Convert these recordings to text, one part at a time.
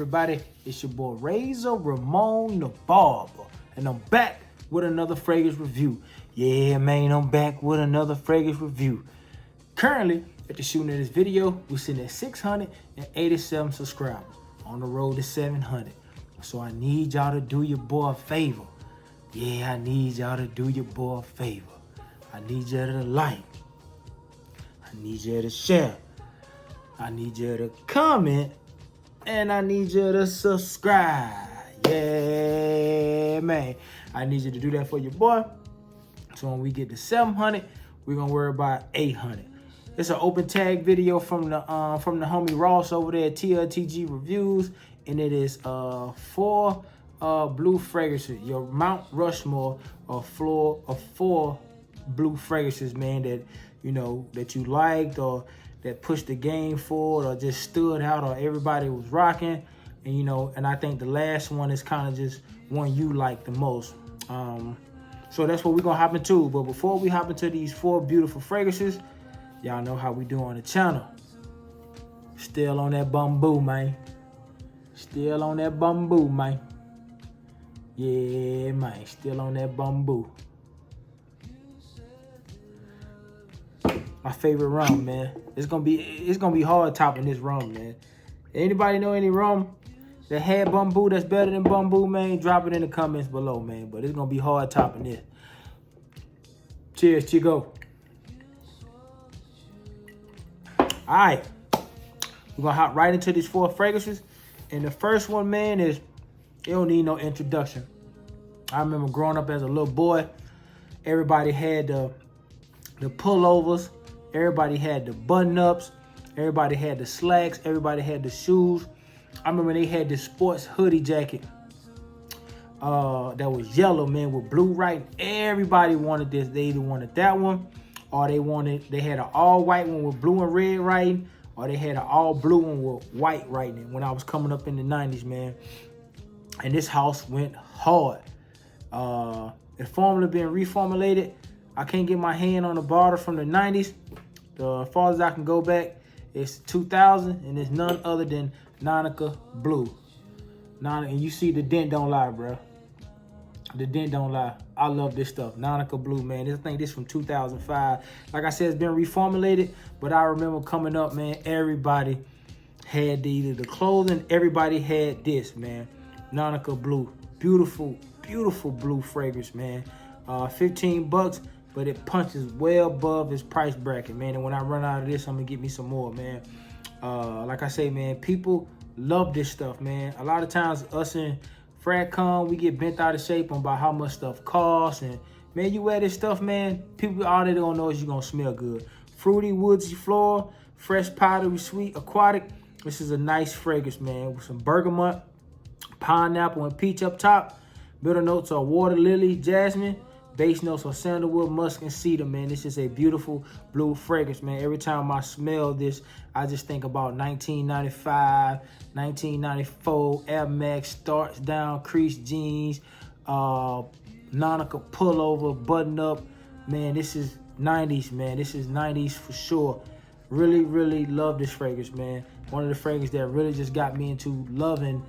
everybody? It's your boy Razor Ramon the Barber, and I'm back with another fragrance review. Yeah, man, I'm back with another fragrance review. Currently, at the shooting of this video, we're sitting at 687 subscribers, on the road to 700. So I need y'all to do your boy a favor. Yeah, I need y'all to do your boy a favor. I need y'all to like. I need y'all to share. I need y'all to comment. And I need you to subscribe. Yeah, man. I need you to do that for your boy. So when we get to 700, we're gonna worry about 800. It's an open tag video from the homie Ross over there at TLTG Reviews, and it is 4 blue fragrances. Your Mount Rushmore of 4 blue fragrances, man, that that you liked or that pushed the game forward or just stood out or everybody was rocking. And and I think the last one is kind of just one you like the most. So that's what we're gonna hop into. But before we hop into these 4 beautiful fragrances, y'all know how we do on the channel. Still on that bamboo, man. Still on that bamboo, man. Yeah, man. Still on that bamboo. My favorite rum, man. It's gonna be hard topping this rum, man. Anybody know any rum that had bamboo that's better than bamboo, man? Drop it in the comments below, man. But it's gonna be hard topping this. Cheers, Chico. All right, we're gonna hop right into these 4 fragrances. And the first one, man, it don't need no introduction. I remember growing up as a little boy, everybody had the pullovers, everybody had the button-ups, everybody had the slacks, everybody had the shoes. I remember they had this sports hoodie jacket that was yellow, man, with blue writing. Everybody wanted this. They either wanted that one, or they had an all white one with blue and red writing, or they had an all blue one with white writing when I was coming up in the 90s, man. And this house went hard. It formula been reformulated. I can't get my hand on the bottle from the 90s. The farthest I can go back is 2000, and it's none other than Nautica Blue. And you see the dent don't lie, bro. The dent don't lie. I love this stuff. Nautica Blue, man. I think this from 2005. Like I said, it's been reformulated, but I remember coming up, man, everybody had either the clothing, everybody had this, man. Nautica Blue. Beautiful, beautiful blue fragrance, man. 15 bucks, but it punches well above its price bracket, man. And when I run out of this, I'm gonna get me some more, man. Like I say, man, people love this stuff, man. A lot of times us in FratCon, we get bent out of shape on about how much stuff costs. And man, you wear this stuff, man, people, all they don't know is you're gonna smell good. Fruity, woodsy, floral, fresh, powdery, sweet, aquatic. This is a nice fragrance, man, with some bergamot, pineapple, and peach up top. Bitter notes are water lily, jasmine. Base notes are sandalwood, musk, and cedar, man. This is a beautiful blue fragrance, man. Every time I smell this, I just think about 1995, 1994, Air Max, starts down, creased jeans, Nautica pullover, button up. Man, this is 90s, man. This is 90s for sure. Really, really love this fragrance, man. One of the fragrances that really just got me into loving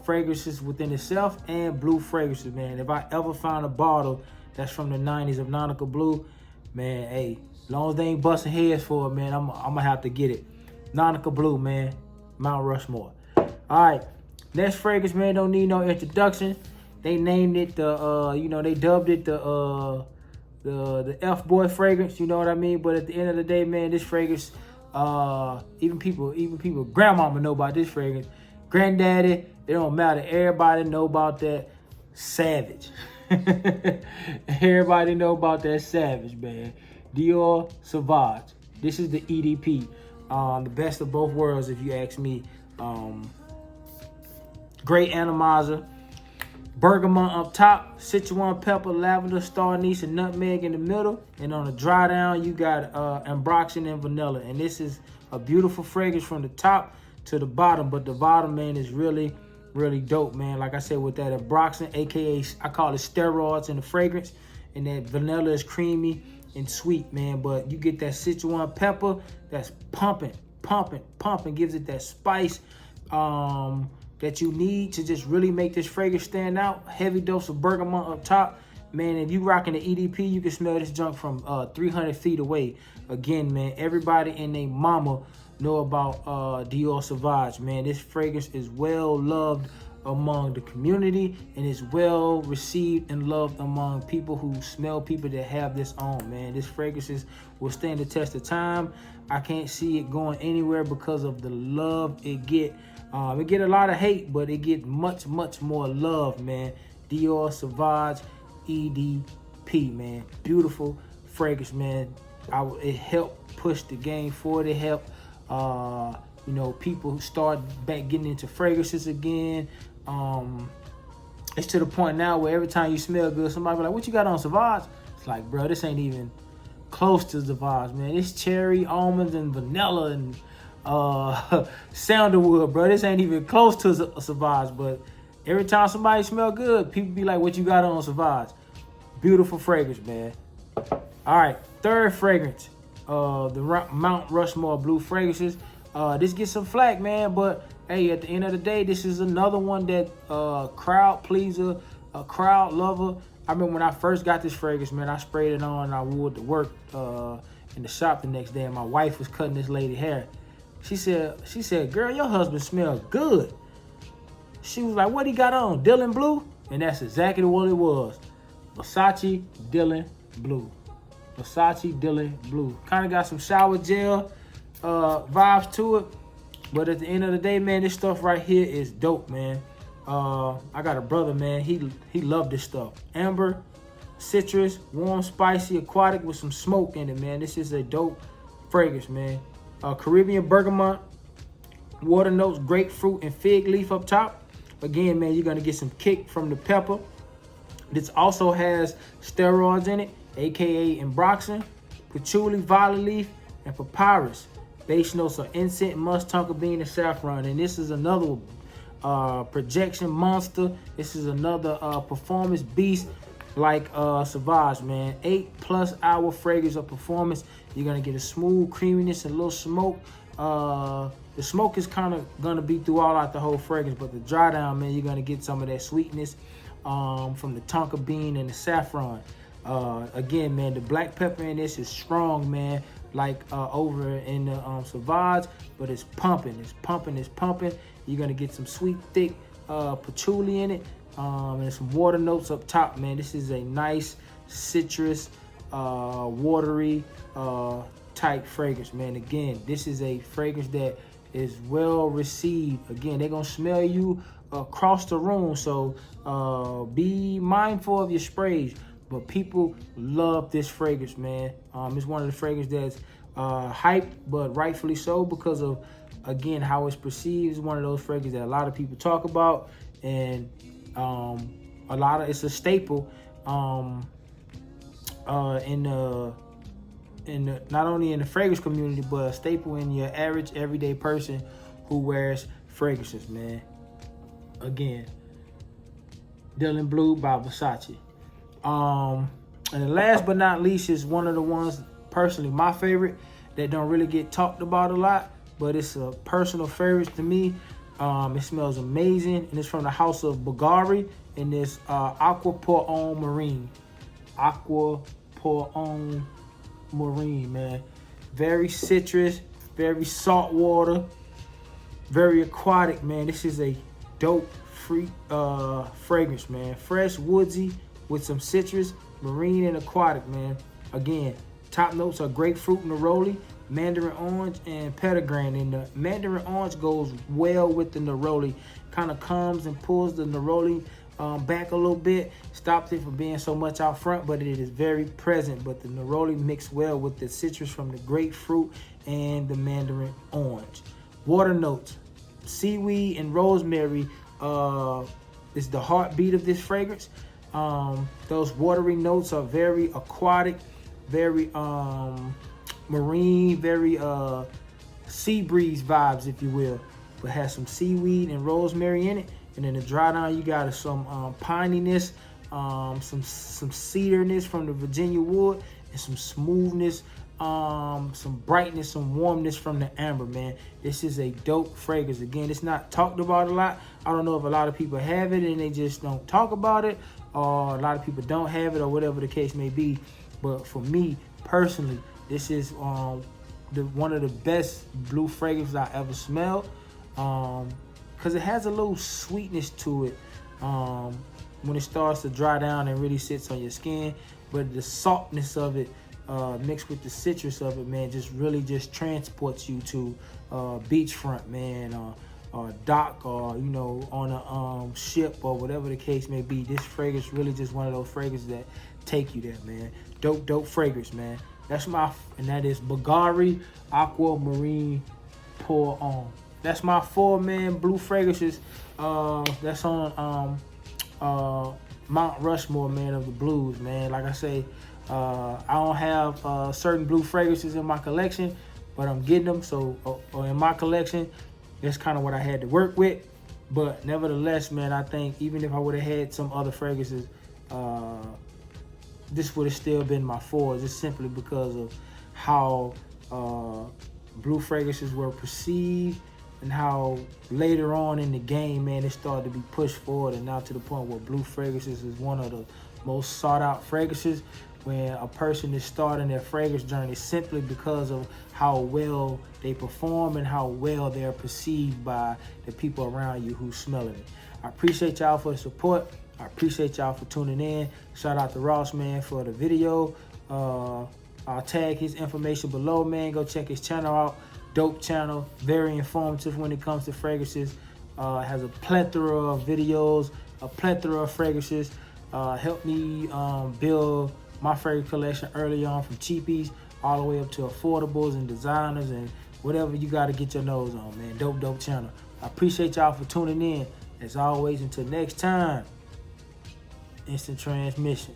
fragrances within itself and blue fragrances, man. If I ever find a bottle that's from the 90s of Nautica Blue, man, hey, as long as they ain't busting heads for it, man, I'm gonna have to get it. Nautica Blue, man, Mount Rushmore. All right, next fragrance, man, don't need no introduction. They named it they dubbed it the F-boy fragrance, you know what I mean? But at the end of the day, man, this fragrance, even people, grandmama know about this fragrance. Granddaddy, it don't matter. Everybody know about that Savage. Everybody know about that Savage, man. Dior Sauvage. This is the EDP. The best of both worlds, if you ask me. Great atomizer. Bergamot up top. Sichuan pepper, lavender, star anise, and nutmeg in the middle. And on the dry down, you got ambroxan and vanilla. And this is a beautiful fragrance from the top to the bottom. But the bottom, man, is really, really dope, man. Like I said, with that ambroxan, aka I call it steroids in the fragrance, and that vanilla is creamy and sweet, man. But you get that Sichuan pepper that's pumping, gives it that spice, that that you need to just really make this fragrance stand out. Heavy dose of bergamot up top. Man, if you rocking the EDP, you can smell this junk from 300 feet away. Again, man, everybody and their mama know about Dior Sauvage, man. This fragrance is well loved among the community and is well received and loved among people who smell people that have this on, man. This fragrance will stand the test of time. I can't see it going anywhere because of the love it get. It get a lot of hate, but it get much more love, man. Dior Sauvage EDP, man. Beautiful fragrance, man. It helped push the game forward. It helped, you know, people start back getting into fragrances again. It's to the point now where every time you smell good, somebody be like, "What you got on, Sauvage?" It's like, bro, this ain't even close to Sauvage, man. It's cherry, almonds, and vanilla, and sandalwood, bro. This ain't even close to Sauvage, but every time somebody smell good, people be like, "What you got on, Sauvage?" Beautiful fragrance, man. All right, third fragrance, the Mount Rushmore Blue fragrances. This gets some flack, man, but hey, at the end of the day, this is another one that crowd pleaser, a crowd lover. I remember when I first got this fragrance, man, I sprayed it on and I wore it to work in the shop the next day, and my wife was cutting this lady hair. She said, "Girl, your husband smells good." She was like, "What he got on? Dylan Blue?" And that's exactly what it was. Versace Dylan Blue. Versace Dylan Blue. Kind of got some shower gel vibes to it. But at the end of the day, man, this stuff right here is dope, man. I got a brother, man. He loved this stuff. Amber, citrus, warm, spicy, aquatic with some smoke in it, man. This is a dope fragrance, man. Caribbean bergamot, water notes, grapefruit, and fig leaf up top. Again, man, you're going to get some kick from the pepper. This also has steroids in it, aka Embroxin, patchouli, violet leaf, and papyrus. Base notes are incense, musk, tonka bean, and saffron. And this is another projection monster. This is another performance beast like Sauvage, man. 8+ hour fragrance of performance. You're going to get a smooth creaminess and a little smoke. The smoke is kind of going to be throughout the whole fragrance, but the dry down, man, you're going to get some of that sweetness from the tonka bean and the saffron. Again, man, the black pepper in this is strong, man, like over in the Sauvage, but it's pumping. You're going to get some sweet, thick patchouli in it, and some water notes up top, man. This is a nice citrus, watery type fragrance, man. Again, this is a fragrance that is well received. Again, they're going to smell you across the room, so be mindful of your sprays. But people love this fragrance, man. It's one of the fragrances that's hyped, but rightfully so because of, again, how it's perceived. It's one of those fragrances that a lot of people talk about, and it's a staple not only in the fragrance community, but a staple in your average everyday person who wears fragrances, man. Again, Dylan Blue by Versace. And last but not least is one of the ones, personally my favorite, that don't really get talked about a lot, but it's a personal favorite to me. It smells amazing, and it's from the house of Bvlgari, and it's Aqua Pour Homme Marine. Aqua Pour Homme Marine, man. Very citrus, very salt water, very aquatic, man. This is a dope fragrance, man. Fresh, woodsy, with some citrus, marine, and aquatic, man. Again, top notes are grapefruit, neroli, mandarin orange, and petitgrain. And the mandarin orange goes well with the neroli. Kind of comes and pulls the neroli back a little bit, stops it from being so much out front, but it is very present. But the neroli mixed well with the citrus from the grapefruit and the mandarin orange. Water notes, seaweed and rosemary is the heartbeat of this fragrance. Those watery notes are very aquatic, very marine, very sea breeze vibes, if you will, but has some seaweed and rosemary in it. And in the dry down, you got some pininess, some cederness from the Virginia wood, and some smoothness some brightness, some warmness from the amber, man. This is a dope fragrance. Again, it's not talked about a lot. I don't know if a lot of people have it and they just don't talk about it, or a lot of people don't have it, or whatever the case may be. But for me personally, this is one of the best blue fragrances I ever smelled, because it has a little sweetness to it when it starts to dry down and really sits on your skin. But the saltness of it mixed with the citrus of it, man, just really just transports you to beachfront, man, or dock, or you know, on a ship, or whatever the case may be. This fragrance really just one of those fragrances that take you there, man. Dope fragrance, man. That's and that is Bvlgari Aqua Marine Pour On. That's my 4, man, blue fragrances. That's on Mount Rushmore, man, of the blues, man. Like I say, I don't have certain blue fragrances in my collection, but I'm getting them. So in my collection, that's kind of what I had to work with. But nevertheless, man, I think even if I would have had some other fragrances, this would have still been my 4, just simply because of how blue fragrances were perceived, and how later on in the game, man, it started to be pushed forward, and now to the point where blue fragrances is one of the most sought out fragrances when a person is starting their fragrance journey, simply because of how well they perform and how well they're perceived by the people around you who's smelling it. I appreciate y'all for the support. I appreciate y'all for tuning in. Shout out to Ross, man, for the video. I'll tag his information below, man. Go check his channel out. Dope channel, very informative when it comes to fragrances. Has a plethora of videos, a plethora of fragrances. Helped me build my fragrance collection early on, from cheapies all the way up to affordables and designers and whatever you got to get your nose on, man. Dope channel. I appreciate y'all for tuning in. As always, until next time, instant transmission.